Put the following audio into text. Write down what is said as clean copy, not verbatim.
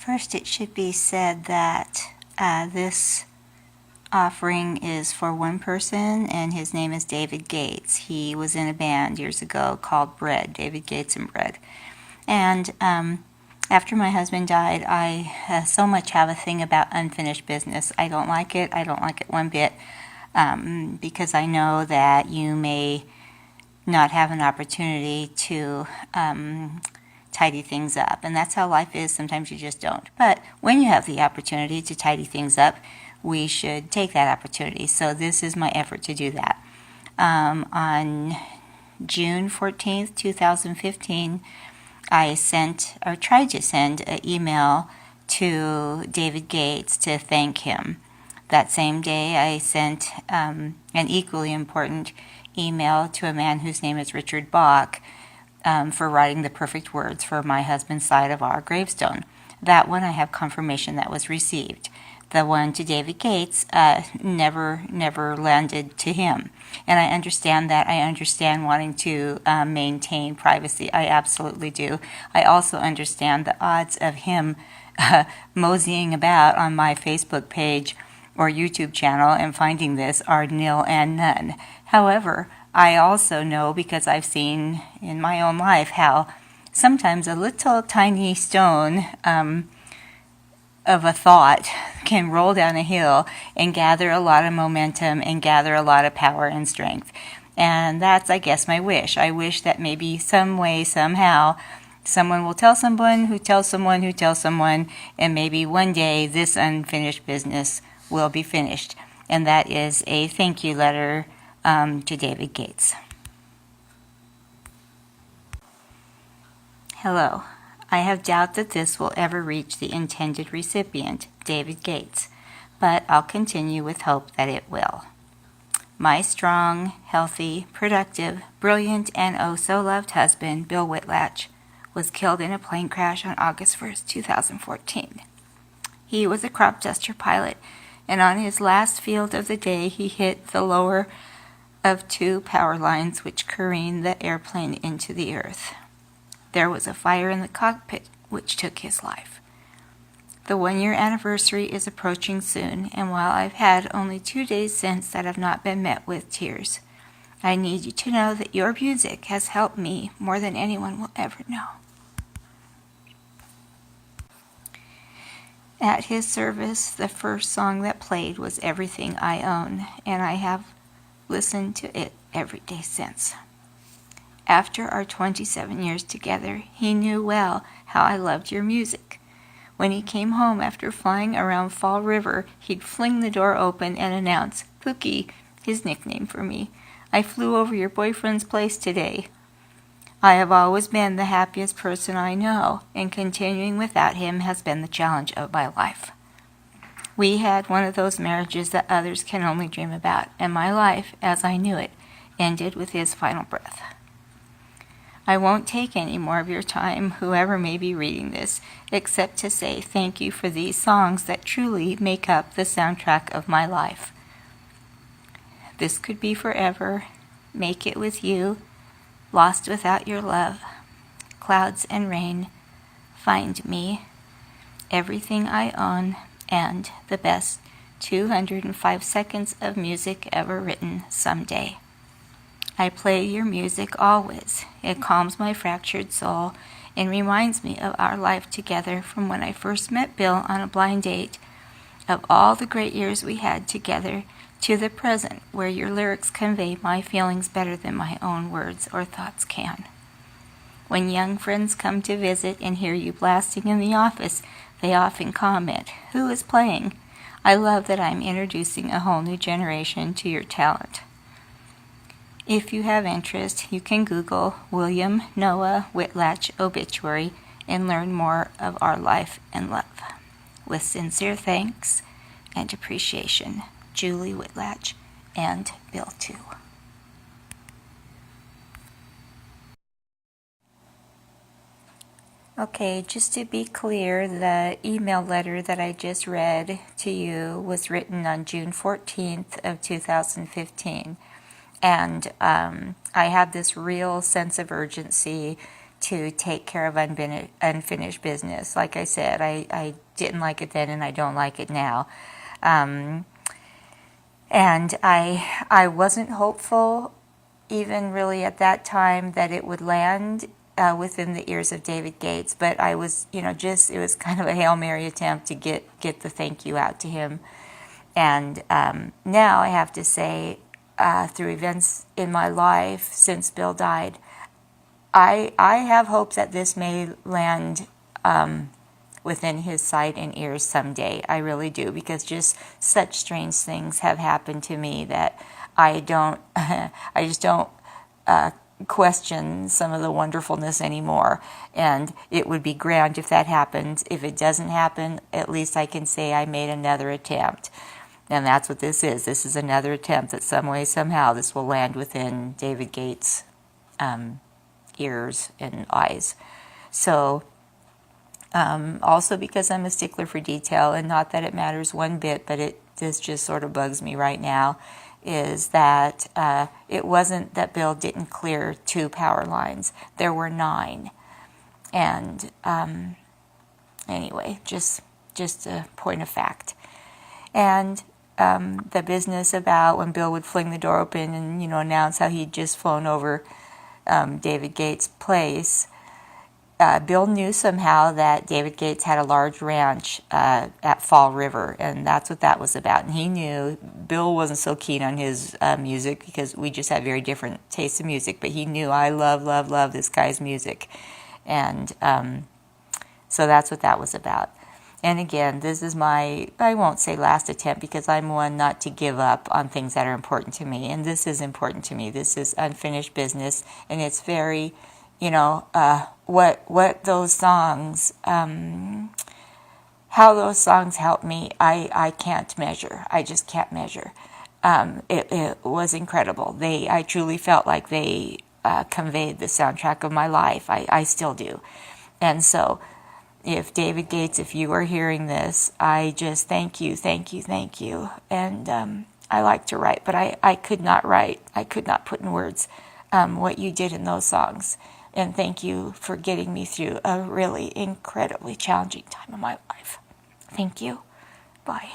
First, it should be said that this offering is for one person, and his name is David Gates. He was in a band years ago called Bread, David Gates and Bread. And after my husband died, I so much have a thing about unfinished business. I don't like it. I don't like it one bit, because I know that you may not have an opportunity to tidy things up. And that's how life is. Sometimes you just don't. But when you have the opportunity to tidy things up, we should take that opportunity. So this is my effort to do that. On June 14th, 2015, I tried to send an email to David Gates to thank him. That same day, I sent an equally important email to a man whose name is Richard Bach, for writing the perfect words for my husband's side of our gravestone. That one I have confirmation that was received. The one to David Gates never landed to him. And I understand that. I understand wanting to maintain privacy. I absolutely do. I also understand the odds of him moseying about on my Facebook page or YouTube channel and finding this are nil and none. However, I also know, because I've seen in my own life, how sometimes a little tiny stone of a thought can roll down a hill and gather a lot of momentum and gather a lot of power and strength. And that's, I guess, my wish. I wish that maybe some way, somehow, someone will tell someone who tells someone who tells someone, and maybe one day this unfinished business will be finished. And that is a thank you letter to David Gates. Hello. I have doubt that this will ever reach the intended recipient, David Gates, but I'll continue with hope that it will. My strong, healthy, productive, brilliant, and oh so loved husband, Bill Whitlatch, was killed in a plane crash on August 1st, 2014. He was a crop duster pilot, and on his last field of the day, he hit the lower of two power lines which careened the airplane into the earth. There was a fire in the cockpit which took his life. The 1-year anniversary is approaching soon, and while I've had only 2 days since that have not been met with tears, I need you to know that your music has helped me more than anyone will ever know. At his service, the first song that played was Everything I Own, and I have listened to it every day since. After our 27 years together, he knew well how I loved your music. When he came home after flying around Fall River, he'd fling the door open and announce, "Pookie," his nickname for me, "I flew over your boyfriend's place today." I have always been the happiest person I know, and continuing without him has been the challenge of my life. We had one of those marriages that others can only dream about, and my life, as I knew it, ended with his final breath. I won't take any more of your time, whoever may be reading this, except to say thank you for these songs that truly make up the soundtrack of my life. This Could Be Forever, Make It With You, Lost Without Your Love, Clouds and Rain, Find Me, Everything I Own, and the best 205 seconds of music ever written, Someday. I play your music always. It calms my fractured soul and reminds me of our life together from when I first met Bill on a blind date, of all the great years we had together, to the present where your lyrics convey my feelings better than my own words or thoughts can. When young friends come to visit and hear you blasting in the office, they often comment, "Who is playing?" I love that I'm introducing a whole new generation to your talent. If you have interest, you can Google William Noah Whitlatch obituary and learn more of our life and love. With sincere thanks and appreciation, Julie Whitlatch and Bill too. Okay, just to be clear, the email letter that I just read to you was written on June 14th of 2015. And I had this real sense of urgency to take care of unfinished business. Like I said, I didn't like it then and I don't like it now. And I wasn't hopeful even really at that time that it would land within the ears of David Gates, but I was, just, it was kind of a Hail Mary attempt to get the thank you out to him. And now I have to say, through events in my life since Bill died, I have hopes that this may land within his sight and ears someday. I really do, because just such strange things have happened to me that I don't, I just don't question some of the wonderfulness anymore. And it would be grand if that happens. If it doesn't happen, at least I can say I made another attempt. And that's what this is. This is another attempt that some way, somehow, this will land within David Gates' ears and eyes. So, also because I'm a stickler for detail, and not that it matters one bit, but this just sort of bugs me right now, is that it wasn't that Bill didn't clear 2 power lines. There were 9. And anyway, just a point of fact. And the business about when Bill would fling the door open and, announce how he'd just flown over David Gates' place, Bill knew somehow that David Gates had a large ranch at Fall River, and that's what that was about. And he knew Bill wasn't so keen on his music, because we just had very different tastes in music, but he knew I love this guy's music. And so that's what that was about. And again, this is my, I won't say last attempt, because I'm one not to give up on things that are important to me. And this is important to me. This is unfinished business, and it's very, what those songs, how those songs helped me, I can't measure. I just can't measure. It was incredible. I truly felt like they conveyed the soundtrack of my life. I still do. And so, if David Gates, if you are hearing this, I just thank you. And I like to write, but I could not write. I could not put in words what you did in those songs. And thank you for getting me through a really incredibly challenging time of my life. Thank you. Bye.